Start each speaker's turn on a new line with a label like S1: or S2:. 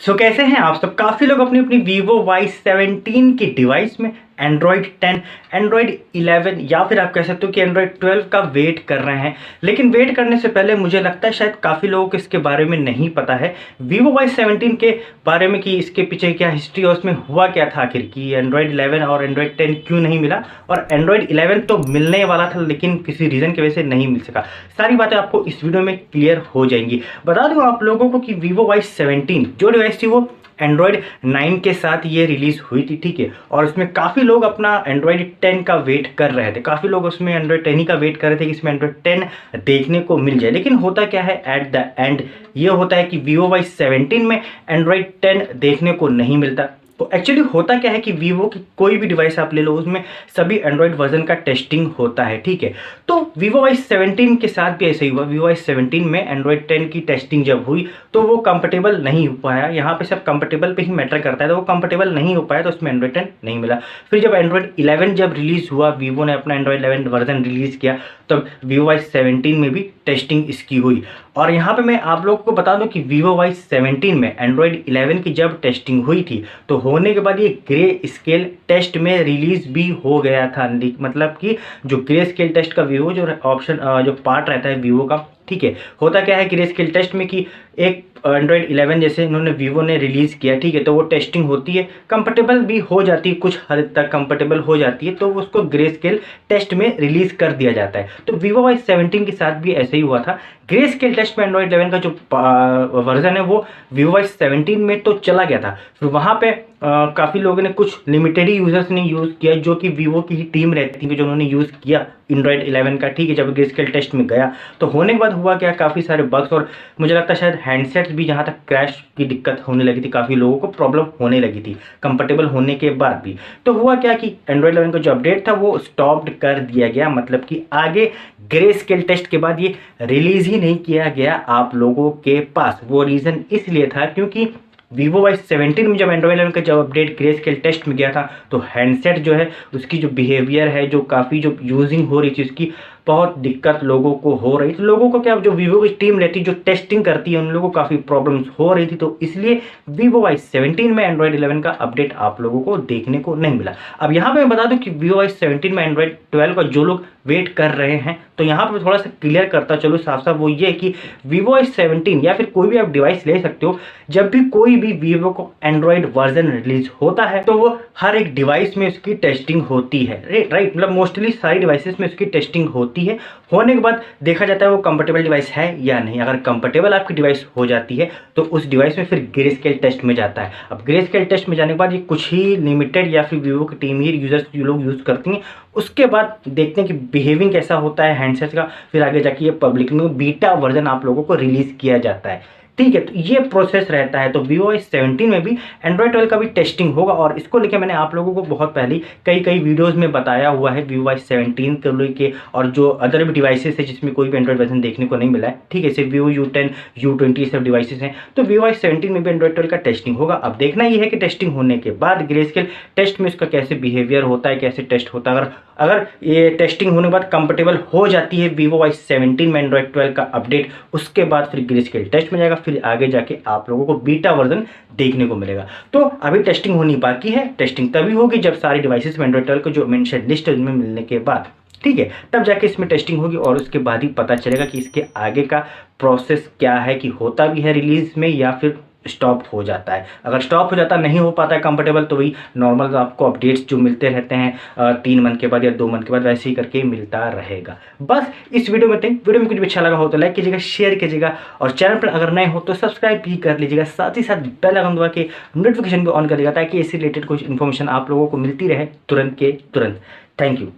S1: सो कैसे हैं आप सब। काफ़ी लोग अपनी अपनी Vivo Y17 की डिवाइस में एंड्रॉयड 10, एंड्रॉयड 11 या फिर आप कह सकते हो कि एंड्रॉयड 12 का वेट कर रहे हैं। लेकिन वेट करने से पहले मुझे लगता है शायद काफ़ी लोगों को इसके बारे में नहीं पता है Vivo Y17 के बारे में कि इसके पीछे क्या हिस्ट्री और उसमें हुआ क्या था आखिर, कि एंड्रॉयड 11 और एंड्रॉयड 10 क्यों नहीं मिला, और एंड्रॉयड 11 तो मिलने वाला था लेकिन किसी रीज़न की वजह से नहीं मिल सका। सारी बातें आपको इस वीडियो में क्लियर हो जाएंगी। बता दूं आप लोगों को कि Vivo Y17 जो डिवाइस थी वो एंड्रॉयड 9 के साथ ये रिलीज़ हुई थी, ठीक है। और उसमें काफ़ी लोग अपना एंड्रॉयड 10 का वेट कर रहे थे, काफ़ी लोग उसमें एंड्रॉयड 10 ही का वेट कर रहे थे कि इसमें एंड्रॉयड 10 देखने को मिल जाए। लेकिन होता क्या है एट द एंड, ये होता है कि Vivo Y17 में एंड्रॉयड 10 देखने को नहीं मिलता। तो एक्चुअली होता क्या है कि Vivo की कोई भी डिवाइस आप ले लो उसमें सभी एंड्रॉयड वर्जन का टेस्टिंग होता है, ठीक है। तो Vivo Y17 के साथ भी ऐसे ही हुआ। Vivo Y17 में एंड्रॉयड 10 की टेस्टिंग जब हुई तो वो कंफर्टेबल नहीं हो पाया। यहाँ पे सब कंफर्टेबल पे ही मैटर करता है, तो वो कंफर्टेबल नहीं हो पाया तो उसमें एंड्रॉयड 10 नहीं मिला। फिर जब एंड्रॉयड 11 जब रिलीज़ हुआ, Vivo ने अपना एंड्रॉयड 11 वर्जन रिलीज़ किया, तब Vivo Y17 में भी टेस्टिंग इसकी हुई। और यहाँ पे मैं आप लोगों को बता दूं कि Vivo Y17 में एंड्रॉयड 11 की जब टेस्टिंग हुई थी तो होने के बाद ये ग्रे स्केल टेस्ट में रिलीज़ भी हो गया था। मतलब कि जो ग्रे स्केल टेस्ट का Vivo जो ऑप्शन जो पार्ट रहता है Vivo का, ठीक है, होता क्या है ग्रे स्केल टेस्ट में कि एक एंड्रॉयड 11 जैसे इन्होंने Vivo ने रिलीज़ किया, ठीक है, तो वो टेस्टिंग होती है, कंफर्टेबल भी हो जाती है, कुछ हद तक कंफर्टेबल हो जाती है, तो उसको ग्रे स्केल टेस्ट में रिलीज़ कर दिया जाता है। तो Vivo Y17 के साथ भी ऐसे ही हुआ था। ग्रे स्केल टेस्ट में एंड्रॉयड 11 का जो वर्जन है वो Vivo Y17 में तो चला गया था। फिर वहाँ पे काफ़ी लोगों ने, कुछ लिमिटेड ही यूज़र्स ने यूज़ किया, जो कि Vivo की ही टीम रहती थी जो उन्होंने यूज़ किया एंड्रॉयड 11 का, ठीक है। जब ग्रे स्केल टेस्ट में गया तो होने के बाद हुआ क्या, काफ़ी सारे बग्स और मुझे लगता है शायद हैंडसेट्स भी जहाँ तक क्रैश की दिक्कत होने लगी थी, काफ़ी लोगों को प्रॉब्लम होने लगी थी कंफर्टेबल होने के बाद भी। तो हुआ क्या कि एंड्रॉयड 11 का जो अपडेट था वो स्टॉप्ड कर दिया गया, मतलब कि आगे ग्रे स्केल टेस्ट के बाद ये रिलीज़ ही नहीं किया गया आप लोगों के पास। वो रीज़न इसलिए था क्योंकि Vivo Y17 में जब एंड्रॉयड 11 का जब अपडेट ग्रे स्केल टेस्ट में गया था तो हैंडसेट जो है उसकी जो बिहेवियर है, जो काफ़ी जो यूजिंग हो रही थी उसकी बहुत दिक्कत लोगों को हो रही थी। लोगों को क्या, जो Vivo की टीम रहती है जो टेस्टिंग करती है उन लोगों को काफ़ी प्रॉब्लम्स हो रही थी, तो इसलिए Vivo Y17 में एंड्रॉयड 11 का अपडेट आप लोगों को देखने को नहीं मिला। अब यहाँ पे मैं बता दूं कि Vivo Y17 में एंड्रॉयड 12 का जो लोग वेट कर रहे हैं, तो यहाँ पर थोड़ा सा क्लियर करता चलो साफ साफ, वो ये कि Vivo Y17 या फिर कोई भी आप डिवाइस ले सकते हो, जब भी कोई भी Vivo को एंड्रॉयड वर्जन रिलीज होता है तो वो हर एक डिवाइस में उसकी टेस्टिंग होती है, राइट। मतलब मोस्टली सारी डिवाइसेस में उसकी टेस्टिंग होती है। होने के बाद देखा जाता है वो कंफर्टेबल डिवाइस है या नहीं। अगर कंफर्टेबल आपकी डिवाइस हो जाती है तो उस डिवाइस में फिर ग्रे स्केल टेस्ट में जाता है। अब ग्रे स्केल टेस्ट में जाने के बाद ये कुछ ही लिमिटेड या फिर Vivo की टीम ही यूजर्स जो लोग यूज़ करती हैं, उसके बाद देखते हैं कि बिहेविंग कैसा होता है हैंडसेट का, फिर आगे जाके ये पब्लिक में बीटा वर्जन आप लोगों को रिलीज़ किया जाता है, ठीक है। तो ये प्रोसेस रहता है। तो Vivo Y17 में भी एंड्रॉयड 12 का भी टेस्टिंग होगा और इसको लेके मैंने आप लोगों को बहुत पहले कई वीडियोस में बताया हुआ है Vivo Y17 को लेके, और जो अदर भी डिवाइसेस है जिसमें कोई भी एंड्रॉयड वर्जन देखने को नहीं मिला है, ठीक है, सिर्फ Vivo U10 U20 सब डिवाइसेस हैं। तो Vivo Y17 में भी एंड्रॉयड 12 का टेस्टिंग होगा। अब देखना ये है कि टेस्टिंग होने के बाद ग्रे स्केल टेस्ट में उसका कैसे बिहेवियर होता है, कैसे टेस्ट होता है। अगर ये टेस्टिंग होने के बाद कंफर्टेबल हो जाती है Vivo Y17 में एंड्रॉयड 12 का अपडेट, उसके बाद फिर ग्रे स्केल टेस्ट में जाएगा, फिर आगे जाके आप लोगों को बीटा वर्जन देखने को मिलेगा। तो अभी टेस्टिंग होनी बाकी है। टेस्टिंग तभी होगी जब सारी डिवाइसेस में एंड्रॉयड 12 को जो मेंशन लिस्ट है उनमें मिलने के बाद, ठीक है, तब जाके इसमें टेस्टिंग होगी और उसके बाद ही पता चलेगा कि इसके आगे का प्रोसेस क्या है, कि होता भी है रिलीज में या फिर स्टॉप हो जाता है। अगर स्टॉप हो जाता, नहीं हो पाता है कंफर्टेबल, तो वही नॉर्मल आपको अपडेट्स जो मिलते रहते हैं 3 मंथ के बाद या 2 मंथ के बाद, वैसे ही करके मिलता रहेगा। बस इस वीडियो में वीडियो में कुछ भी अच्छा लगा हो तो लाइक कीजिएगा, शेयर कीजिएगा, और चैनल पर अगर नए हो तो सब्सक्राइब भी कर लीजिएगा। साथ ही साथ बेल आइकन दबा के नोटिफिकेशन को ऑन कर लीजिएगा ताकि इससे रिलेटेड कुछ इन्फॉर्मेशन आप लोगों को मिलती रहे तुरंत के तुरंत। Thank you.